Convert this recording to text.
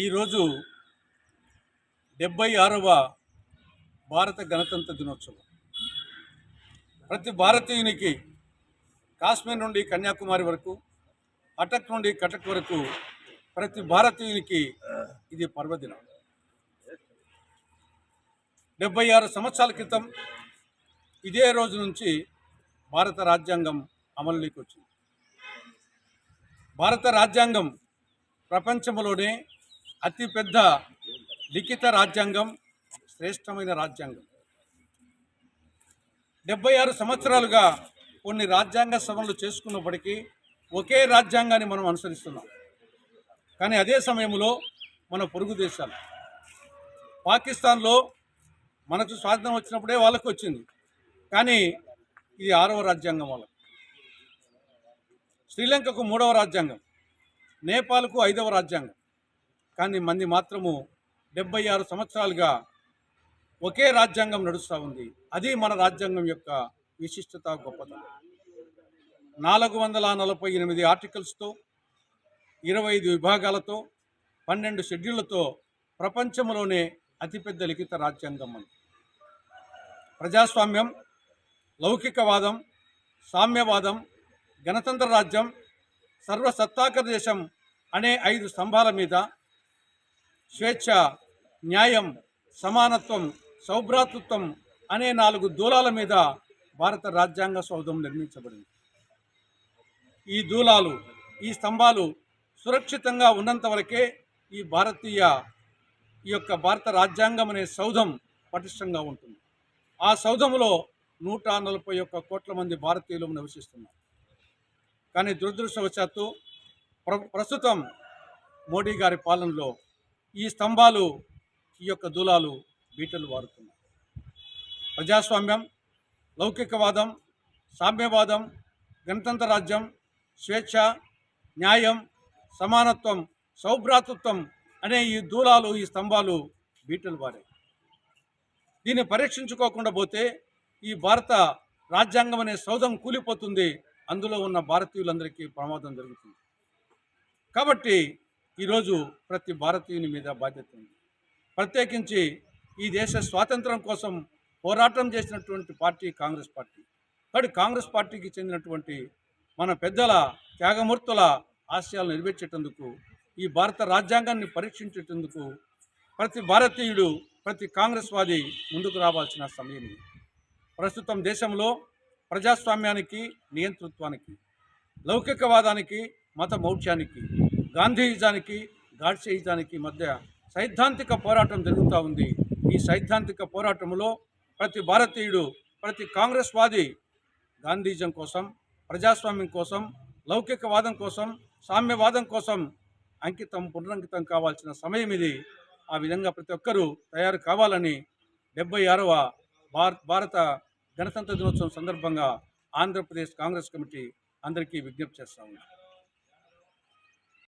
ఈరోజు 76వ భారత గణతంత్ర దినోత్సవం. ప్రతి భారతీయునికి కాశ్మీర్ నుండి కన్యాకుమారి వరకు, అటక్ నుండి కటక్ వరకు ప్రతి భారతీయునికి ఇది పర్వదినం. 76 సంవత్సరాల క్రితం ఇదే రోజు నుంచి భారత రాజ్యాంగం అమలులోకి వచ్చింది. భారత రాజ్యాంగం ప్రపంచంలోనే అతిపెద్ద లిఖిత రాజ్యాంగం, శ్రేష్టమైన రాజ్యాంగం. 76 సంవత్సరాలుగా కొన్ని రాజ్యాంగ సవరణలు చేసుకున్నప్పటికీ ఒకే రాజ్యాంగాన్ని మనం అనుసరిస్తున్నాం. కానీ అదే సమయంలో మన పొరుగు దేశాలు, పాకిస్తాన్లో మనకు స్వాతంత్రం వచ్చినప్పుడే వాళ్ళకు వచ్చింది, కానీ ఇది 6వ రాజ్యాంగం వాళ్ళకు. శ్రీలంకకు 3వ రాజ్యాంగం, నేపాల్కు 5వ రాజ్యాంగం. కానీ మంది మాత్రము 76 సంవత్సరాలుగా ఒకే రాజ్యాంగం నడుస్తూ ఉంది. అది మన రాజ్యాంగం యొక్క విశిష్టత, గొప్పతనం. 448 ఆర్టికల్స్తో, 25 విభాగాలతో, 12 షెడ్యూళ్లతో ప్రపంచంలోనే అతిపెద్ద లిఖిత రాజ్యాంగం అని. ప్రజాస్వామ్యం, లౌకికవాదం, సామ్యవాదం, గణతంత్ర రాజ్యం, సర్వసత్తాక దేశం అనే 5 స్తంభాల మీద స్వేచ్ఛ, న్యాయం, సమానత్వం, సౌభ్రాతృత్వం అనే 4 దూలాల మీద భారత రాజ్యాంగ సౌధం నిర్మించబడింది. ఈ దూలాలు, ఈ స్తంభాలు సురక్షితంగా ఉన్నంత వరకే ఈ యొక్క భారత రాజ్యాంగం అనే సౌధం పటిష్టంగా ఉంటుంది. ఆ సౌధంలో 141 కోట్ల మంది భారతీయులు నివసిస్తున్నారు. కానీ దురదృష్టవశాత్తు ప్రస్తుతం మోడీ గారి పాలనలో ఈ స్తంభాలు, ఈ యొక్క దూలాలు బీటలు వారుతున్నాయి. ప్రజాస్వామ్యం, లౌకికవాదం, సామ్యవాదం, గణతంత్ర రాజ్యం, స్వేచ్ఛ, న్యాయం, సమానత్వం, సౌభ్రాతృత్వం అనే ఈ దూలాలు, ఈ స్తంభాలు బీటలు వారాయి. దీన్ని పరీక్షించుకోకుండా పోతే ఈ భారత రాజ్యాంగం అనే సౌధం కూలిపోతుంది. అందులో ఉన్న భారతీయులందరికీ ప్రమాదం జరుగుతుంది. కాబట్టి ఈరోజు ప్రతి భారతీయుని మీద బాధ్యత ఉంది. ప్రత్యేకించి ఈ దేశ స్వాతంత్రం కోసం పోరాటం చేసినటువంటి పార్టీ కాంగ్రెస్ పార్టీ. కాబట్టి కాంగ్రెస్ పార్టీకి చెందినటువంటి మన పెద్దల, త్యాగమూర్తుల ఆశయాలను నెరవేర్చేటందుకు, ఈ భారత రాజ్యాంగాన్ని పరీక్షించేటందుకు ప్రతి భారతీయుడు, ప్రతి కాంగ్రెస్ వాది ముందుకు రావాల్సిన సమయం ఇది. ప్రస్తుతం దేశంలో ప్రజాస్వామ్యానికి, నియంతృత్వానికి, లౌకికవాదానికి, మత మౌఢ్యానికి, గాంధీయిజానికి, గాడ్సేయిజానికి మధ్య సైద్ధాంతిక పోరాటం జరుగుతూ ఉంది. ఈ సైద్ధాంతిక పోరాటంలో ప్రతి భారతీయుడు, ప్రతి కాంగ్రెస్ వాది గాంధీజం కోసం, ప్రజాస్వామ్యం కోసం, లౌకికవాదం కోసం, సామ్యవాదం కోసం పునరంకితం కావాల్సిన సమయం ఇది. ఆ విధంగా ప్రతి ఒక్కరూ తయారు కావాలని 76వ భారత గణతంత్ర దినోత్సవం సందర్భంగా ఆంధ్రప్రదేశ్ కాంగ్రెస్ కమిటీ అందరికీ విజ్ఞప్తి చేస్తా ఉంది.